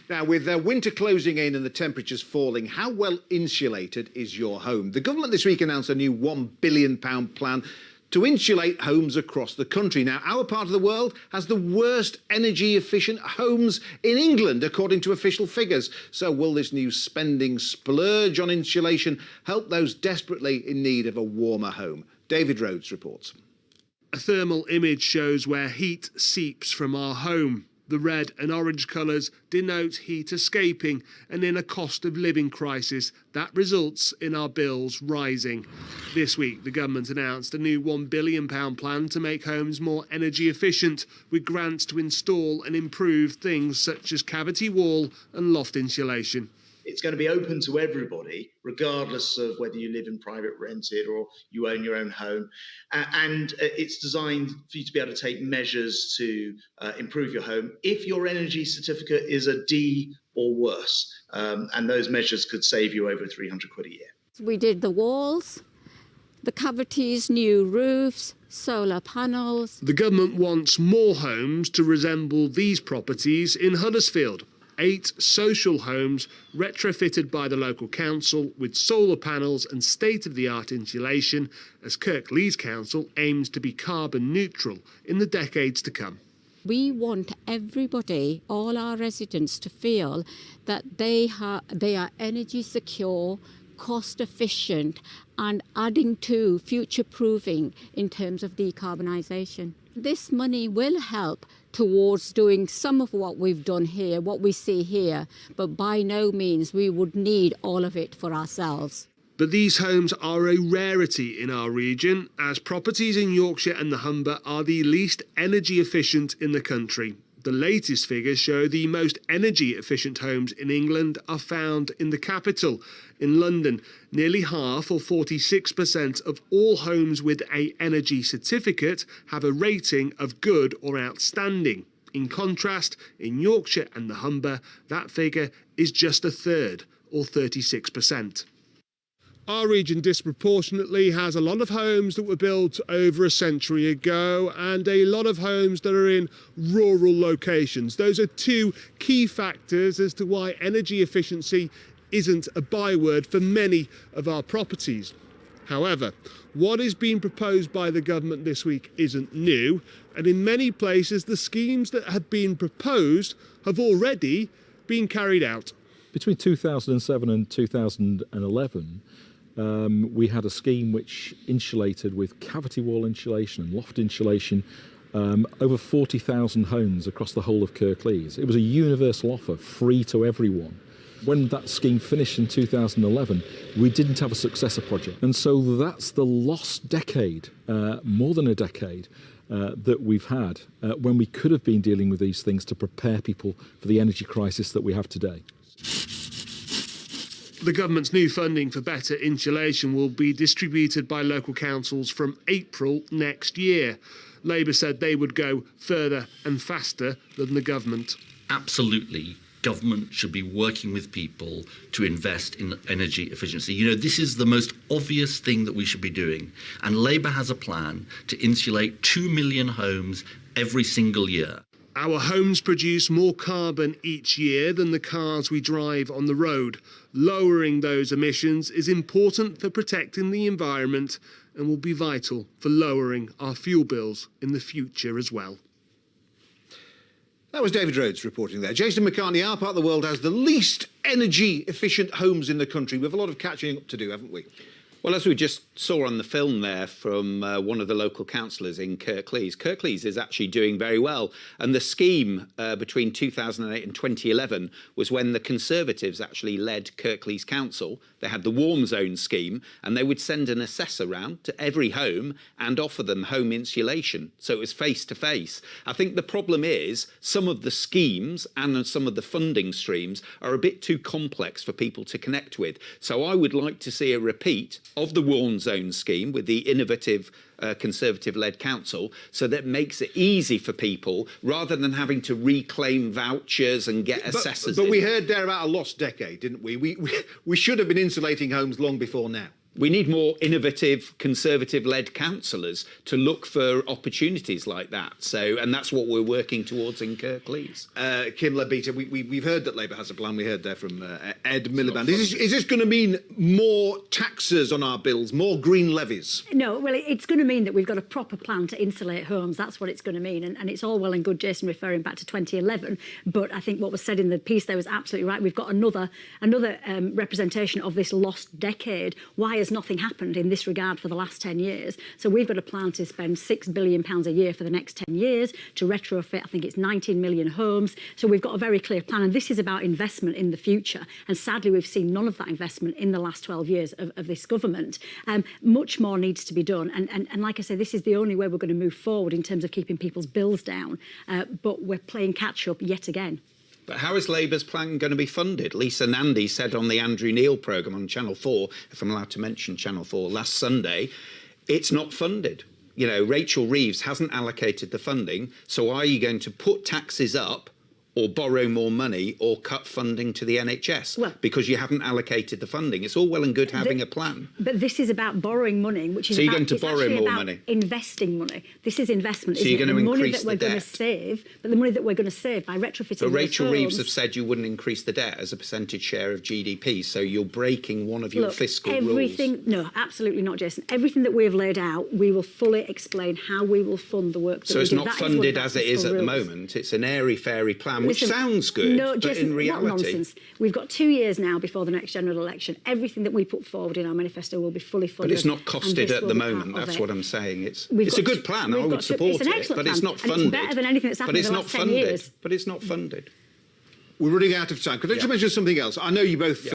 Now, with winter closing in and the temperatures falling, how well insulated is your home? The government this week announced a new £1 billion plan to insulate homes across the country. Now, our part of the world has the worst energy-efficient homes in England, according to official figures. So will this new spending splurge on insulation help those desperately in need of a warmer home? David Rhodes reports. A thermal image shows where heat seeps from our home. The red and orange colours denote heat escaping, and in a cost of living crisis, that results in our bills rising. This week, the government announced a new £1 billion plan to make homes more energy efficient, with grants to install and improve things such as cavity wall and loft insulation. It's going to be open to everybody, regardless of whether you live in private rented or you own your own home. And it's designed for you to be able to take measures to improve your home if your energy certificate is a D or worse. And those measures could save you over £300 a year. We did the walls, the cavities, new roofs, solar panels. The government wants more homes to resemble these properties in Huddersfield. 8 social homes retrofitted by the local council with solar panels and state-of-the-art insulation, as Kirklees Council aims to be carbon neutral in the decades to come. We want everybody, all our residents, to feel that they are energy secure, cost efficient and adding to future-proofing in terms of decarbonisation. This money will help towards doing some of what we've done here, what we see here, but by no means we would need all of it for ourselves. But these homes are a rarity in our region, as properties in Yorkshire and the Humber are the least energy efficient in the country. The latest figures show the most energy-efficient homes in England are found in the capital. In London, nearly half, or 46%, of all homes with an energy certificate have a rating of good or outstanding. In contrast, in Yorkshire and the Humber, that figure is just a third, or 36%. Our region disproportionately has a lot of homes that were built over a century ago and a lot of homes that are in rural locations. Those are 2 key factors as to why energy efficiency isn't a byword for many of our properties. However, what is being proposed by the government this week isn't new, and in many places the schemes that have been proposed have already been carried out. Between 2007 and 2011, we had a scheme which insulated with cavity wall insulation and loft insulation over 40,000 homes across the whole of Kirklees. It was a universal offer, free to everyone. When that scheme finished in 2011, we didn't have a successor project. And so that's the lost decade, more than a decade, that we've had when we could have been dealing with these things to prepare people for the energy crisis that we have today. The government's new funding for better insulation will be distributed by local councils from April next year. Labour said they would go further and faster than the government. Absolutely. Government should be working with people to invest in energy efficiency. You know, this is the most obvious thing that we should be doing. And Labour has a plan to insulate 2 million homes every single year. Our homes produce more carbon each year than the cars we drive on the road. Lowering those emissions is important for protecting the environment and will be vital for lowering our fuel bills in the future as well. That was David Rhodes reporting there. Jason McCartney, our part of the world has the least energy-efficient homes in the country. We have a lot of catching up to do, haven't we? Well, as we just saw on the film there from one of the local councillors in Kirklees, Kirklees is actually doing very well. And the scheme between 2008 and 2011 was when the Conservatives actually led Kirklees Council. They had the Warm Zone scheme, and they would send an assessor round to every home and offer them home insulation. So it was face-to-face. I think the problem is some of the schemes and some of the funding streams are a bit too complex for people to connect with. So I would like to see a repeat of the Warm Zone scheme with the innovative Conservative-led council, so that makes it easy for people rather than having to reclaim vouchers and get assessors. But we heard there about a lost decade, didn't we? We should have been insulating homes long before now. We need more innovative, Conservative-led councillors to look for opportunities like that. So, and that's what we're working towards in Kirklees. Kim Leadbeater, we've heard that Labour has a plan. We heard there from Ed Miliband. Is this going to mean more taxes on our bills, more green levies? No, well, it's going to mean that we've got a proper plan to insulate homes. That's what it's going to mean. And it's all well and good, Jason, referring back to 2011. But I think what was said in the piece there was absolutely right. We've got another representation of this lost decade. Why has nothing happened in this regard for the last 10 years? So we've got a plan to spend £6 billion a year for the next 10 years to retrofit, I think it's 19 million homes. So we've got a very clear plan. And this is about investment in the future. And sadly, we've seen none of that investment in the last 12 years of this government. Much more needs to be done. And like I say, this is the only way we're going to move forward in terms of keeping people's bills down. But we're playing catch up yet again. But how is Labour's plan going to be funded? Lisa Nandy said on the Andrew Neil programme on Channel 4, if I'm allowed to mention Channel 4, last Sunday, it's not funded. You know, Rachel Reeves hasn't allocated the funding, so are you going to put taxes up or borrow more money or cut funding to the NHS? Well, because you haven't allocated the funding. It's all well and good having a plan. But this is about borrowing money, which is so you're going to borrow more money? Investing money. This is investment. So you're going to increase the money that we're going to save, but the money that we're going to save by retrofitting. But Rachel homes, Reeves have said you wouldn't increase the debt as a percentage share of GDP, so you're breaking one of your fiscal rules. No, absolutely not, Jason. Everything that we have laid out, we will fully explain how we will fund the work that so we do. So it's not funded as it is at the moment. It's an airy-fairy plan, which sounds good, but in reality... What nonsense. We've got 2 years now before the next general election. Everything that we put forward in our manifesto will be fully funded. But it's not costed at the moment. That's what I'm saying. It's a good plan. I would support it, but it's not funded. It's better than anything that's happened in the last 10 years. But it's not funded. We're running out of time. Could I just mention something else? I know you both...